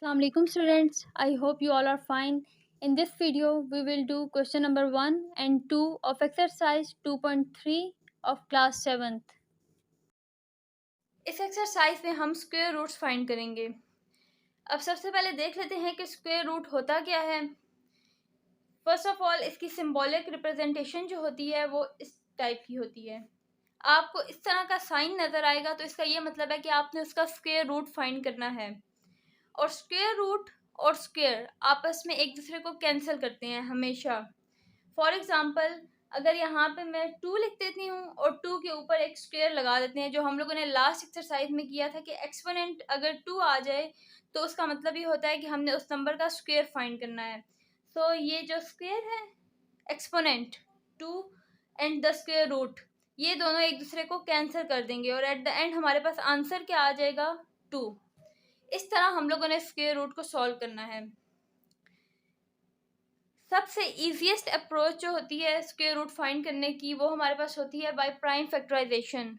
Assalamu alaikum students. I hope you all are fine. In this video, we will do question number 1 and 2 of exercise 2.3 of class 7th. इस exercise में हम square roots find करेंगे। अब सबसे पहले देख लेते हैं कि स्क्वायर रूट होता क्या है। फर्स्ट ऑफ ऑल इसकी सिंबॉलिक रिप्रेजेंटेशन जो होती है वो इस टाइप की होती है। आपको इस तरह का साइन नज़र आएगा तो इसका ये मतलब है कि आपने उसका स्क्वायर रूट फाइंड करना है। और स्क्वायर रूट और स्क्वायर आपस में एक दूसरे को कैंसिल करते हैं हमेशा। फॉर एग्जांपल अगर यहाँ पे मैं 2 लिख देती हूँ और 2 के ऊपर एक स्क्वायर लगा देते हैं, जो हम लोगों ने लास्ट एक्सरसाइज में किया था कि एक्सपोनेंट अगर 2 आ जाए तो उसका मतलब ये होता है कि हमने उस नंबर का स्क्वायर फाइंड करना है। सो ये जो स्क्वायर है, exponent 2 and the square root, ये दोनों एक दूसरे को कैंसिल कर देंगे और एट द एंड हमारे पास आंसर क्या आ जाएगा, 2। इस तरह हम लोगों ने स्क्वायर रूट को सॉल्व करना है। सबसे इजीएस्ट अप्रोच जो होती है स्क्वायर रूट फाइंड करने की, वो हमारे पास होती है बाय प्राइम फैक्टराइजेशन।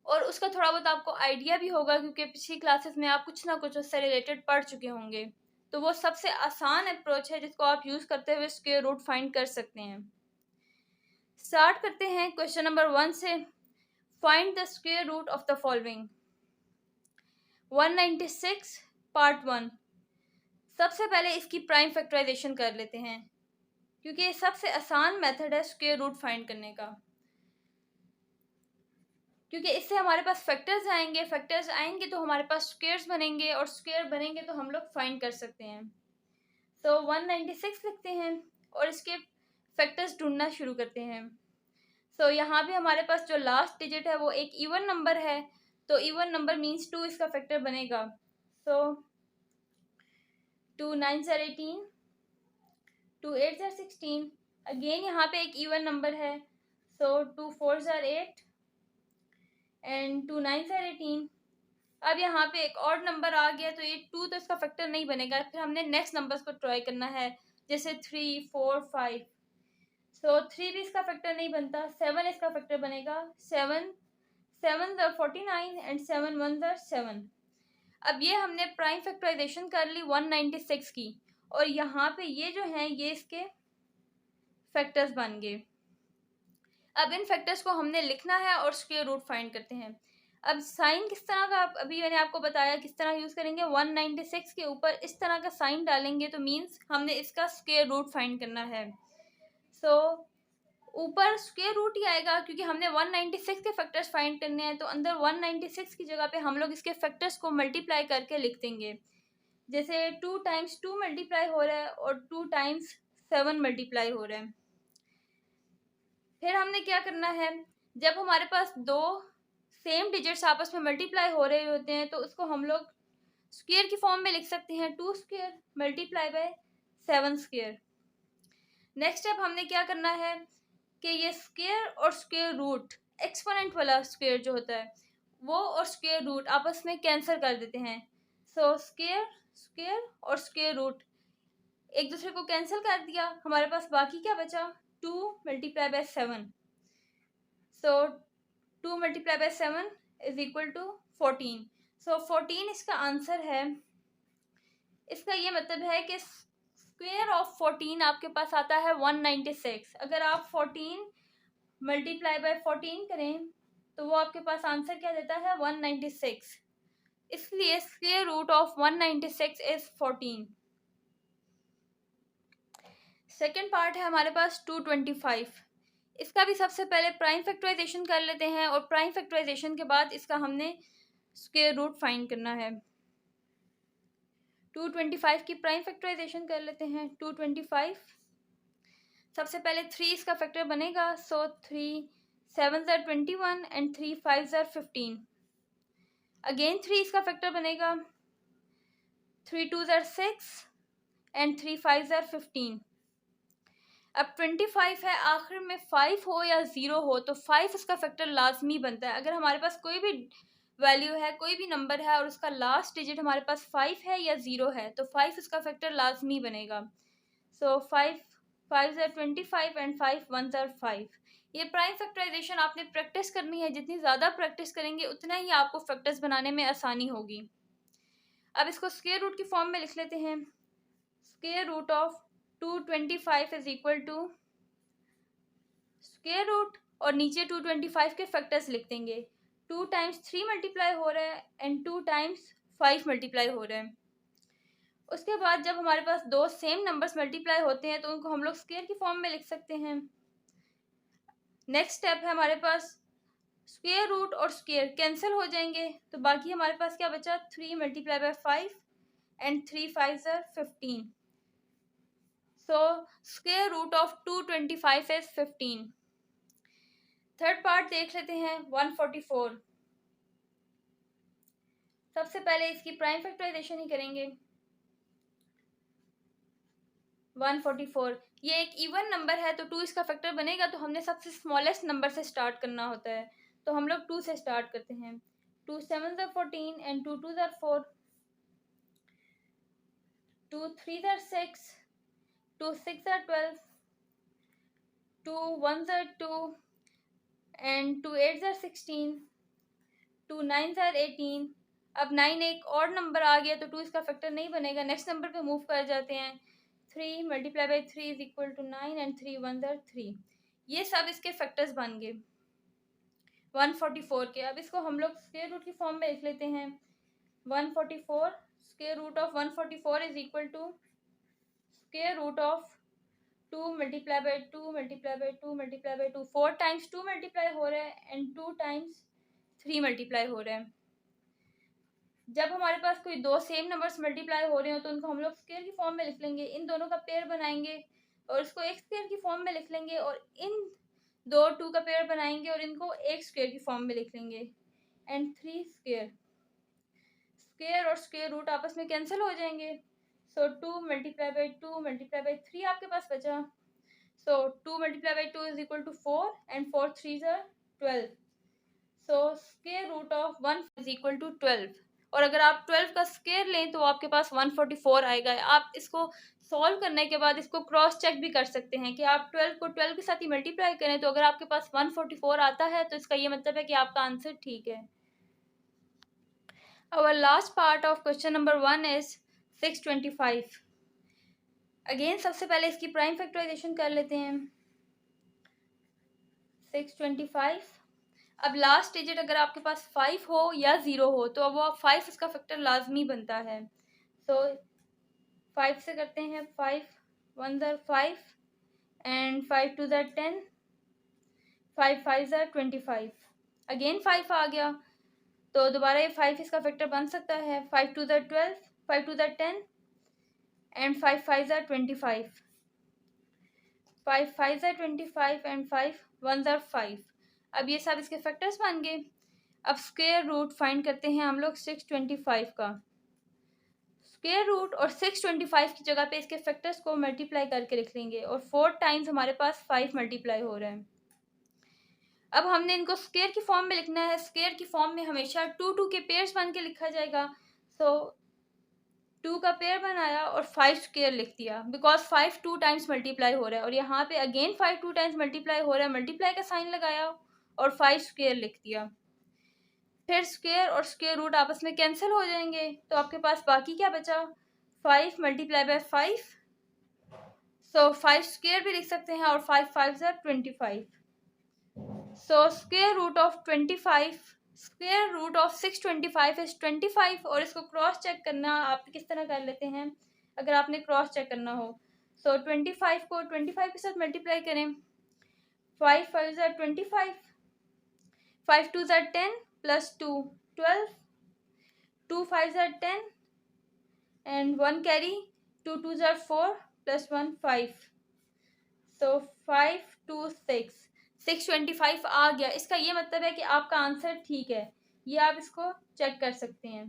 और उसका थोड़ा बहुत आपको आइडिया भी होगा क्योंकि पिछली क्लासेस में आप कुछ ना कुछ उससे रिलेटेड पढ़ चुके होंगे। तो वो सबसे आसान अप्रोच है जिसको आप यूज़ करते हुए स्क्वायर रूट फाइंड कर सकते हैं। स्टार्ट करते हैं क्वेश्चन नंबर 1 से। Find the square root of the following. 196 part 1। सबसे पहले इसकी प्राइम फैक्टराइजेशन कर लेते हैं क्योंकि ये सबसे आसान मेथड है स्क्वायर रूट फाइंड करने का, क्योंकि इससे हमारे पास फैक्टर्स आएंगे तो हमारे पास स्क्वायर्स बनेंगे और स्क्वायर बनेंगे तो हम लोग फाइंड कर सकते हैं। तो 196 लिखते हैं और इसके फैक्टर्स ढूंढना शुरू करते हैं। सो यहाँ भी हमारे पास जो लास्ट डिजिट है वो एक इवन नंबर है, तो इवन नंबर मीन्स 2 इसका फैक्टर बनेगा। सो 2 9s are 18, 2 8s are 16। Again यहाँ पे एक इवन नंबर है, सो 2 4s are 8 and 2 9s are 18। अब यहाँ पे एक और नंबर आ गया तो ये 2 तो इसका फैक्टर नहीं बनेगा, फिर हमने नेक्स्ट नंबर्स को ट्राई करना है, जैसे 3 4 5। सो 3 भी इसका फैक्टर नहीं बनता, 7 इसका फैक्टर बनेगा। 7 7 49 एंड 7 1 7। अब ये हमने प्राइम फैक्टराइजेशन कर ली 196 की, और यहाँ पे ये जो हैं ये इसके फैक्टर्स बन गए। अब इन फैक्टर्स को हमने लिखना है और स्क्वायर रूट फाइंड करते हैं। अब साइन किस तरह का, अभी मैंने आपको बताया किस तरह यूज़ करेंगे। 196 के ऊपर इस तरह का साइन डालेंगे तो मीन्स हमने इसका स्क्वायर रूट फाइंड करना है। सो ऊपर स्क्वायर रूट ही आएगा क्योंकि हमने 196 के फैक्टर्स फाइंड करने हैं, तो अंदर 196 की जगह पे हम लोग इसके फैक्टर्स को मल्टीप्लाई करके लिख देंगे। जैसे 2 टाइम्स 2 मल्टीप्लाई हो रहा है और 2 टाइम्स 7 मल्टीप्लाई हो रहा है। फिर हमने क्या करना है, जब हमारे पास दो सेम डिजिट्स आपस में मल्टीप्लाई हो रहे होते हैं तो उसको हम लोग स्क्वायर की फॉर्म में लिख सकते हैं। 2 square multiply by 7 square. Next step हमने क्या करना है कि ये स्क्वायर और स्क्वायर रूट, एक्सपोनेंट वाला स्क्वायर जो होता है वो और स्क्वायर रूट आपस में कैंसिल कर देते हैं। सो स्क्वायर स्क्वायर और स्क्वायर रूट एक दूसरे को कैंसिल कर दिया, हमारे पास बाकी क्या बचा, 2 multiply by 7। So 2 multiply by 7 is equal to 14। So 14 इसका आंसर है। इसका ये मतलब है कि स्क्वायर ऑफ 14 आपके पास आता है 196। अगर आप 14 मल्टीप्लाई बाय 14 करें तो वो आपके पास आंसर क्या देता है, 196। इसलिए square root of 196 is 14। Second part है हमारे पास 225। इसका भी सबसे पहले प्राइम फैक्टराइजेशन कर लेते हैं और प्राइम फैक्टराइजेशन के बाद इसका हमने स्क्वायर रूट फाइंड करना है। 225 की प्राइम फैक्टराइजेशन कर लेते हैं। 225 सबसे पहले 3 इसका फैक्टर बनेगा, सो 3 7s are 21 and 3 5s are 15। Again 3 इसका फैक्टर बनेगा, 3 2s are 6 and 3 5s are 15। अब 25 है, आखिर में 5 हो या 0 हो तो 5 इसका फैक्टर लाजमी बनता है। अगर हमारे पास कोई भी वैल्यू है, कोई भी नंबर है और उसका लास्ट डिजिट हमारे पास 5 है या 0 है तो 5 इसका फैक्टर लाजमी बनेगा। सो 5 5s are 25 and 5 1s are 5। ये प्राइम फैक्टराइजेशन आपने प्रैक्टिस करनी है, जितनी ज़्यादा प्रैक्टिस करेंगे उतना ही आपको फैक्टर्स बनाने में आसानी होगी। अब इसको स्क्वायर रूट की फॉर्म में लिख लेते हैं। Square root of 225 is equal to square root और नीचे 225 के फैक्टर्स लिख देंगे। 2 टाइम्स 3 मल्टीप्लाई हो रहा है एंड 2 टाइम्स 5 मल्टीप्लाई हो रहा है। उसके बाद जब हमारे पास दो सेम नंबर्स मल्टीप्लाई होते हैं तो उनको हम लोग स्क्वायर की फॉर्म में लिख सकते हैं। नेक्स्ट स्टेप है हमारे पास स्क्वायर रूट और स्क्वायर कैंसिल हो जाएंगे, तो बाकी हमारे पास क्या बचा 3 multiply by 5 and 3 5 are 15। So square root of 225 is 15। Third part देख लेते हैं 144। सबसे पहले इसकी प्राइम फैक्टराइजेशन ही करेंगे। 144 ये एक इवन नंबर है तो 2 इसका फैक्टर बनेगा, तो हमने सबसे स्मॉलेस्ट नंबर से स्टार्ट करना होता है। तो हम लोग 2 से स्टार्ट करते हैं। 2 7s are 14 and 2 2s are 4, 2 3s are 6, 2 6 are 12, 2 1s are 2 and 2 8s are 16, 2 9s are 18। अब 9 एक और नंबर आ गया तो 2 इसका फैक्टर नहीं बनेगा। नेक्स्ट नंबर पे मूव कर जाते हैं। 3 multiply by 3 is equal to 9 and 3 1s are 3। ये सब इसके फैक्टर्स बन गए 144 के। अब इसको हम लोग स्क्वायर रूट की फॉर्म में लिख लेते हैं। 144 square root of 144 is equal to square root of 2 multiply by 2 multiply by 2 multiply by 2। 4 times 2 multiply हो रहा है एंड 2 टाइम्स 3 मल्टीप्लाई हो रहा है। जब हमारे पास कोई दो सेम नंबर्स मल्टीप्लाई हो रहे हो तो उनको हम लोग स्क्वायर की फॉर्म में लिख लेंगे। इन दोनों का पेयर बनाएंगे और इसको एक स्क्वायर की फॉर्म में लिख लेंगे और इन दो 2 का पेयर बनाएंगे और इनको एक स्क्वायर की फॉर्म में लिख लेंगे। एंड 3 स्क्वायर, स्क्वायर और स्क्वायर रूट आपस में कैंसिल हो जाएंगे। So 2 multiply by 2 multiply by 3 आपके पास बचा। So 2 multiply by 2 is equal to 4 and 4 3s are 12। So square root of 1 is equal to 12। और अगर आप 12 का स्क्वायर लें तो आपके पास 144 आएगा। आप इसको सॉल्व करने के बाद इसको क्रॉस चेक भी कर सकते हैं कि आप 12 को 12 के साथ ही मल्टीप्लाई करें, तो अगर आपके पास 144 आता है तो इसका ये मतलब है कि आपका आंसर ठीक है। Our last part of question number 1 is 625। Again सबसे पहले इसकी प्राइम फैक्टराइजेशन कर लेते हैं। 625। अब लास्ट डिजिट अगर आपके पास 5 हो या 0 हो तो अब वो 5 इसका फैक्टर लाजमी बनता है। तो 5 से करते हैं। 5 1s are 5 and 5 2s are 10, 5 5s are 25। Again 5 आ गया तो दोबारा ये 5 इसका फैक्टर बन सकता है। 5 2s are 12, 5 2s are 10 and 5 5s are 25, 5 5s are 25 and 5 1s are 5। अब ये सब इसके फैक्टर्स बन गए। अब स्क्वायर रूट फाइंड करते हैं हम लोग 625 का। स्क्वायर रूट और 625 की जगह पे इसके फैक्टर्स को मल्टीप्लाई करके लिख लेंगे और 4 टाइम्स हमारे पास 5 मल्टीप्लाई हो रहा है। अब हमने इनको स्क्वायर की फॉर्म में लिखना है। स्क्वायर की फॉर्म में हमेशा 2 2 के पेयर्स बन के लिखा जाएगा। सो 2 का पेयर बनाया और 5 स्क्वायर लिख दिया बिकॉज 5 2 टाइम्स मल्टीप्लाई हो रहा है और यहाँ पे अगेन 5 2 टाइम्स मल्टीप्लाई हो रहा है। मल्टीप्लाई का साइन लगाया और 5 स्क्वायर लिख दिया। फिर स्क्वायर और स्क्वायर रूट आपस में कैंसिल हो जाएंगे तो आपके पास बाकी क्या बचा 5 मल्टीप्लाई बाय 5। सो 5 स्क्वायर भी लिख सकते हैं और 5 5s are 25। So square root of 25, square root of 625 is 25। और इसको क्रॉस चेक करना आप किस तरह कर लेते हैं अगर आपने क्रॉस चेक करना हो। सो 25 को 25 के साथ मल्टीप्लाई करें। 5 5s are 25, 5 2s are 10 plus 2 12, 2 5s are 10 and 1 carry, 2 2s are 4 plus 1 5। सो 5 2 6, 625 आ गया। इसका ये मतलब है कि आपका आंसर ठीक है। ये आप इसको चेक कर सकते हैं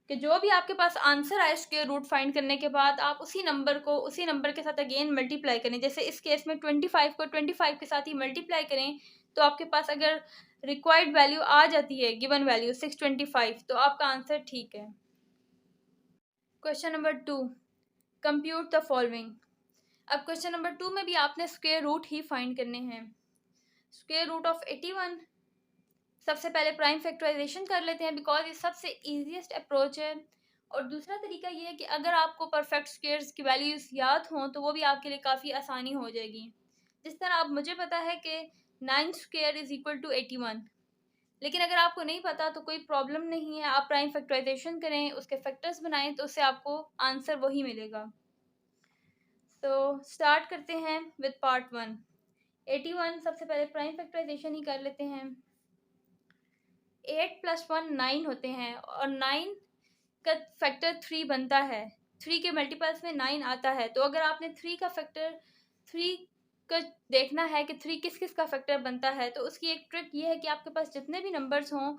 कि जो भी आपके पास आंसर आए स्क्वायर रूट फाइंड करने के बाद आप उसी नंबर को उसी नंबर के साथ अगेन मल्टीप्लाई करें। जैसे इस केस में 25 को 25 के साथ ही मल्टीप्लाई करें तो आपके पास अगर रिक्वायर्ड वैल्यू आ जाती है गिवन वैल्यू 625 तो आपका आंसर ठीक है। Question number 2, compute the following. अब क्वेश्चन नंबर 2 में भी आपने स्क्वायर रूट ही फाइंड करने हैं। Square root of 81। सबसे पहले प्राइम फैक्टराइजेशन कर लेते हैं बिकॉज ये सबसे ईजीएस्ट अप्रोच है। और दूसरा तरीका ये है कि अगर आपको परफेक्ट स्क्वेयर्स की वैल्यूज़ याद हों तो वो भी आपके लिए काफ़ी आसानी हो जाएगी। जिस तरह अब मुझे पता है कि 9 स्क्वेयर इज़ इक्वल टू 81, लेकिन अगर आपको नहीं पता तो कोई प्रॉब्लम नहीं है, आप प्राइम फैक्टराइजेशन करें, उसके फैक्टर्स बनाएं तो उससे आपको आंसर वही मिलेगा। तो स्टार्ट करते हैं विद पार्ट 1। 81 सबसे पहले प्राइम फैक्टराइजेशन ही कर लेते हैं। 8 + 1 9 होते हैं और 9 का फैक्टर 3 बनता है। 3 के मल्टीपल्स में 9 आता है, तो अगर आपने 3 का फैक्टर 3 का देखना है कि 3 किस किस का फैक्टर बनता है, तो उसकी एक ट्रिक ये है कि आपके पास जितने भी नंबर्स हों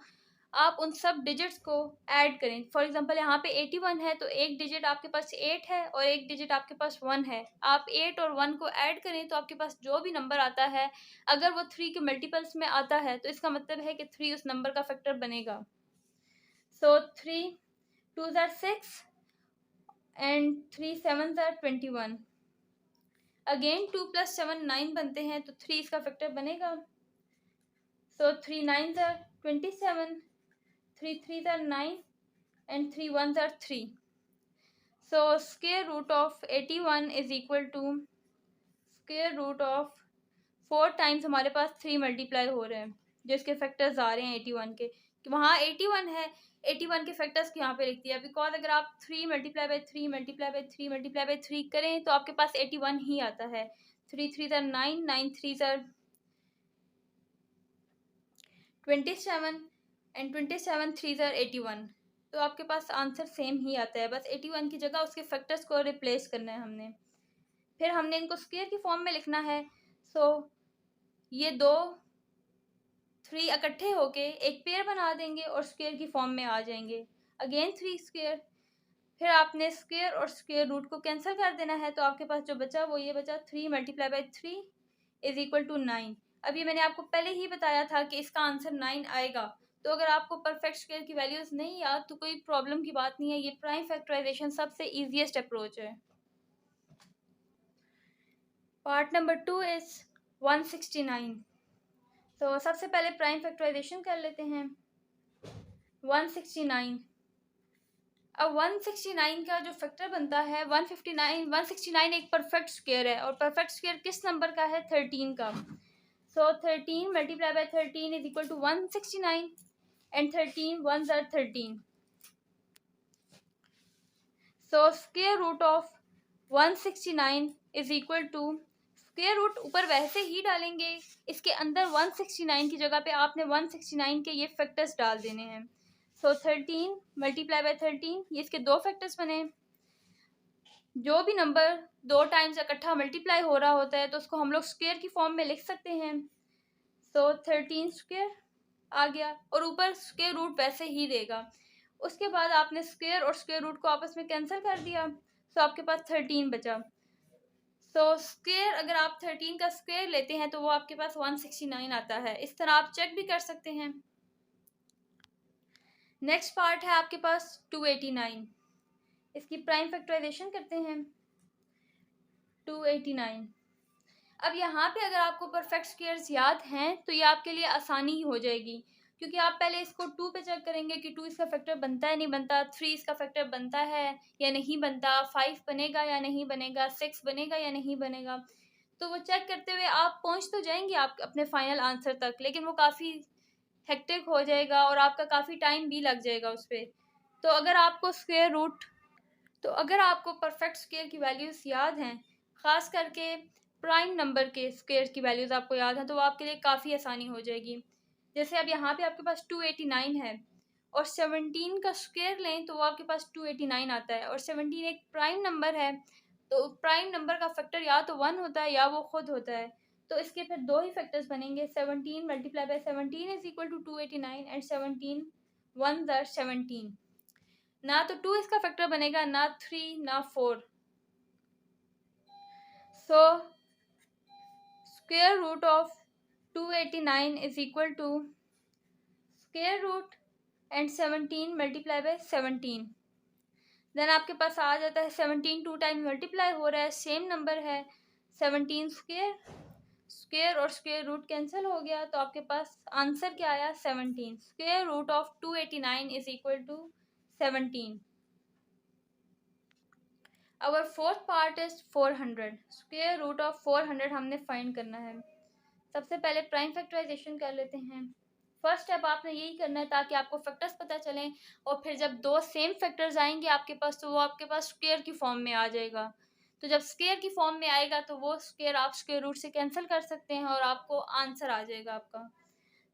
आप उन सब डिजिट्स को ऐड करें। फॉर एग्जांपल यहाँ पे 81 है तो एक डिजिट आपके पास 8 है और एक डिजिट आपके पास 1 है। आप 8 और 1 को ऐड करें तो आपके पास जो भी नंबर आता है, अगर वो 3 के मल्टीपल्स में आता है तो इसका मतलब है कि 3 उस नंबर का फैक्टर बनेगा। सो 3 2s are 6 and 3 7s are 21। Again 2 + 7 9 बनते हैं तो 3 इसका फैक्टर बनेगा। सो 3 9s are 27, 3 3s are 9 and 3 1s are 3। So square root of 81 is equal to square root of 4 times हमारे पास 3 मल्टीप्लाई हो रहे हैं, जो इसके फैक्टर्स आ रहे हैं 81 के, कि वहाँ 81 है, 81 के फैक्टर्स को यहाँ पे लिख दिया, बिकॉज अगर आप 3 multiply by 3 multiply by 3 multiply by 3 करें तो आपके पास 81 ही आता है। 3 3s are 9, 9 3s are 27 and 27 3s are 81। तो आपके पास आंसर सेम ही आता है, बस 81 की जगह उसके फैक्टर्स को रिप्लेस करना है हमने। फिर हमने इनको स्क्वायर की फॉर्म में लिखना है। सो ये दो 3 इकट्ठे होके एक पेयर बना देंगे और स्क्वायर की फॉर्म में आ जाएंगे। अगेन 3 स्क्वायर, फिर आपने स्क्वायर और स्क्वायर रूट को कैंसिल कर देना है, तो आपके पास जो बचा वो ये बचा 3 multiply by 3 is equal to 9। अब ये मैंने आपको पहले ही बताया था कि इसका आंसर 9 आएगा, तो अगर आपको परफेक्ट स्क्वायर की वैल्यूज़ नहीं याद तो कोई प्रॉब्लम की बात नहीं है, ये प्राइम फैक्टराइजेशन सबसे ईजीएस्ट अप्रोच है। Part number 2 is 169। तो सबसे पहले प्राइम फैक्टराइजेशन कर लेते हैं। 169, अब 169 का जो फैक्टर बनता है 169 एक परफेक्ट स्क्वायर है, और परफेक्ट स्क्वायर किस नंबर का है? 13 का। So 13 multiply by 13 is equal to 169 and 13 1s are 13। So square root of 169 is equal to, square root ऊपर वैसे ही डालेंगे, इसके अंदर 169 की जगह पे आपने 169 के ये फैक्टर्स डाल देने हैं। सो 13 मल्टीप्लाई बाई 13, ये इसके दो फैक्टर्स बने। जो भी नंबर 2 टाइम्स इकट्ठा मल्टीप्लाई हो रहा होता है तो उसको हम लोग स्क्वायर की फॉर्म में लिख सकते हैं। सो 13 स्क्वायर आ गया, और ऊपर स्क्वायर रूट वैसे ही देगा। उसके बाद आपने स्क्वायर और स्क्वायर रूट को आपस में कैंसिल कर दिया, तो आपके पास 13 बचा। सो स्क्वायर, अगर आप 13 का स्क्वायर लेते हैं तो वो आपके पास 169 आता है। इस तरह आप चेक भी कर सकते हैं। नेक्स्ट पार्ट है आपके पास 289। इसकी प्राइम फैक्टराइजेशन करते हैं। 289, अब यहाँ पे अगर आपको परफेक्ट स्क्वायर्स याद हैं तो ये आपके लिए आसानी ही हो जाएगी, क्योंकि आप पहले इसको 2 पे चेक करेंगे कि 2 इसका फैक्टर बनता है नहीं बनता, 3 इसका फैक्टर बनता है या नहीं बनता, 5 बनेगा या नहीं बनेगा, 6 बनेगा या नहीं बनेगा। तो वो चेक करते हुए आप पहुँच तो जाएंगे आप अपने फाइनल आंसर तक, लेकिन वो काफ़ी हेक्टिक हो जाएगा और आपका काफ़ी टाइम भी लग जाएगा उस पर। तो अगर आपको स्क्वायर रूट, तो अगर आपको परफेक्ट स्क्वायर की वैल्यूज़ याद हैं, ख़ास करके प्राइम नंबर के स्क्वायर की वैल्यूज़ आपको याद हैं, तो वो आपके लिए काफ़ी आसानी हो जाएगी। जैसे अब यहाँ पे आपके पास 289 है और 17 का स्क्वायर लें तो वो आपके पास 289 आता है, और 17 एक प्राइम नंबर है, तो प्राइम नंबर का फैक्टर या तो 1 होता है या वो खुद होता है। तो इसके फिर दो ही फैक्टर्स बनेंगे, 17 multiply by 17 is equal to 289 and 17 1s are 17। ना तो 2 इसका फैक्टर बनेगा, ना 3 ना 4। So square root of 289 is equal to square root and 17 multiply by 17। Then आपके पास आ जाता है 17 2 टाइम मल्टीप्लाई हो रहा है, सेम नंबर है 17 स्क्वायर, स्क्वायर और स्क्वायर रूट कैंसिल हो गया, तो आपके पास आंसर क्या आया? 17। Square root of 289 is equal to 17। Our fourth part is 400। Square root of 400 हमने फाइंड करना है। सबसे पहले प्राइम फैक्टराइजेशन कर लेते हैं। फर्स्ट स्टेप आपने यही करना है ताकि आपको फैक्टर्स पता चलें, और फिर जब दो सेम फैक्टर्स आएंगे आपके पास तो वो आपके पास स्क्वायर की फॉर्म में आ जाएगा। तो जब स्क्वायर की फॉर्म में आएगा तो वो स्क्वायर आप स्क्वायर रूट से कैंसिल कर सकते हैं और आपको आंसर आ जाएगा आपका।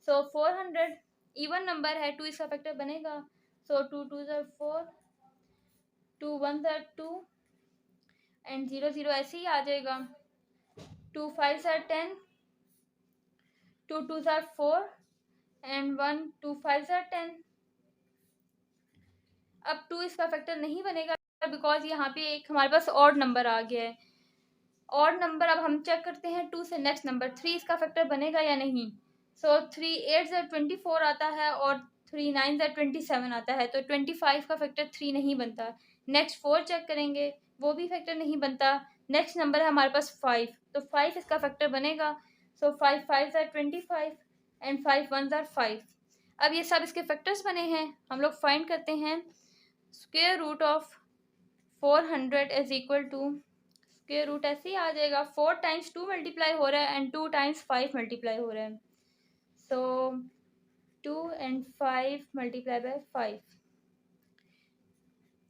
सो 400 इवन नंबर है, 2 इसका फैक्टर बनेगा। सो 2 2 ज़र 4, 2 1 ज़र 2 एंड 0 0 ऐसे ही आ जाएगा। 2 5 ज़र 10, 2 2 ज़र 4 एंड 1 2 5 ज़र 10। अब 2 इसका फैक्टर नहीं बनेगा बिकॉज यहाँ पे एक हमारे पास ऑड नंबर आ गया है। ऑड नंबर अब हम चेक करते हैं 2 से नेक्स्ट नंबर 3 इसका फैक्टर बनेगा या नहीं। सो 3 8 ज़र 24 आता है और 3 9 ज़र 27 आता है, तो 25 का फैक्टर 3 नहीं बनता। नेक्स्ट 4 चेक करेंगे, वो भी फैक्टर नहीं बनता। नेक्स्ट नंबर है हमारे पास 5, तो 5 इसका फैक्टर बनेगा। सो 5 5 ज़र 25 एंड 5 1 ज़र 5। अब ये सब इसके फैक्टर्स बने हैं, हम लोग फाइंड करते हैं। Square root of 400 is equal to, square root ऐसे ही आ जाएगा, 4 टाइम्स 2 मल्टीप्लाई हो रहा है एंड 2 टाइम्स 5 मल्टीप्लाई हो रहा है। सो 2 एंड 5 मल्टीप्लाई बाय 5।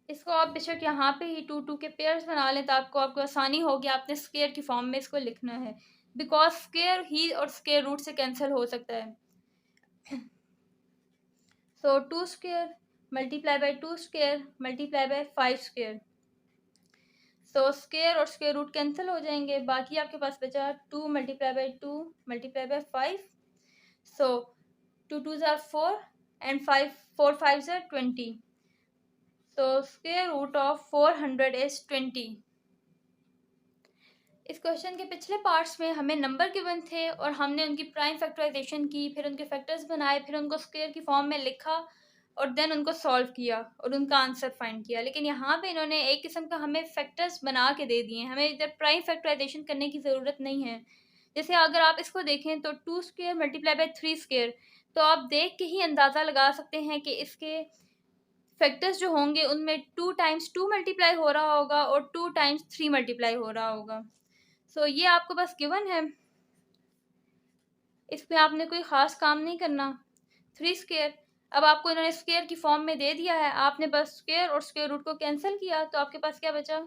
इसको आप बेशक यहाँ पे ही 2 2 के पेयर्स बना लें तो आपको आसानी होगी। आपने स्क्वायर की फॉर्म में इसको लिखना है बिकॉज स्क्वायर ही और स्क्वायर रूट से कैंसिल हो सकता है। सो 2 square multiply by 2 square multiply by 5 square. So square और स्क्वायर रूट कैंसिल हो जाएंगे, बाकी आपके पास बचा 2 मल्टीप्लाई बाय 2 मल्टीप्लाई बाय 5। सो 2 2 ज़र 4 and 5 4 5 are 20। So square root of 400 is 20। इस क्वेश्चन के पिछले पार्ट्स में हमें नंबर गिवन थे और हमने उनकी प्राइम फैक्टराइजेशन की, फिर उनके फैक्टर्स बनाए, फिर उनको स्क्वायर की फॉर्म में लिखा और देन उनको सॉल्व किया और उनका आंसर फाइंड किया। लेकिन यहाँ पे इन्होंने एक किस्म का हमें फैक्टर्स बना के दे दिए हैं, हमें इधर प्राइम फैक्टराइजेशन करने की ज़रूरत नहीं है। जैसे अगर आप इसको देखें तो 2 स्क्वायर मल्टीप्लाई बाय 3 स्क्वायर, तो आप देख के ही अंदाज़ा लगा सकते हैं कि इसके फैक्टर्स जो होंगे उनमें 2 टाइम्स 2 मल्टीप्लाई हो रहा होगा और 2 टाइम्स 3 मल्टीप्लाई हो रहा होगा। सो ये आपको बस गिवन है, इसमें आपने कोई ख़ास काम नहीं करना। 3 स्क्वायर अब आपको इन्होंने स्क्वायर की फॉर्म में दे दिया है, आपने बस स्क्वायर और स्क्वायर रूट को कैंसिल किया तो आपके पास क्या बचा,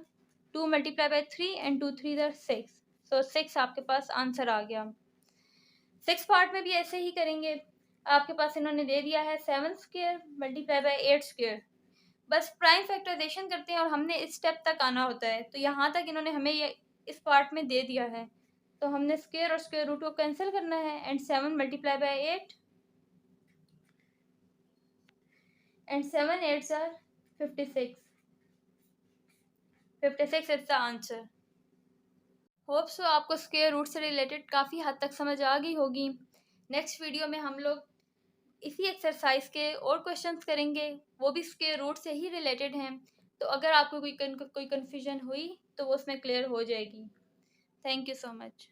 2 मल्टीप्लाई बाय 3 एंड 2 3 ज़र 6। सो 6 आपके पास आंसर आ गया। 6 पार्ट में भी ऐसे ही करेंगे। आपके पास इन्होंने दे दिया है 7 स्क्वायर मल्टीप्लाई बाय 8 स्क्वायर। बस प्राइम फैक्टराइजेशन करते हैं और हमने इस स्टेप तक आना होता है, तो यहाँ तक इन्होंने हमें ये इस पार्ट में दे दिया है, तो हमने स्क्वायर और स्क्वायर रूट को कैंसिल करना है एंड 7 मल्टीप्लाई बाय 8 एंड 7 8 ज़र 56। 56 is the answer. Hope so आपको स्क्वायर रूट से रिलेटेड काफ़ी हद तक समझ आ गई होगी। नेक्स्ट वीडियो में हम लोग इसी एक्सरसाइज के और क्वेश्चंस करेंगे, वो भी स्क्वायर रूट से ही रिलेटेड हैं। तो अगर आपको कोई कन्फ्यूजन हुई तो वो उसमें क्लियर हो जाएगी। Thank you so much.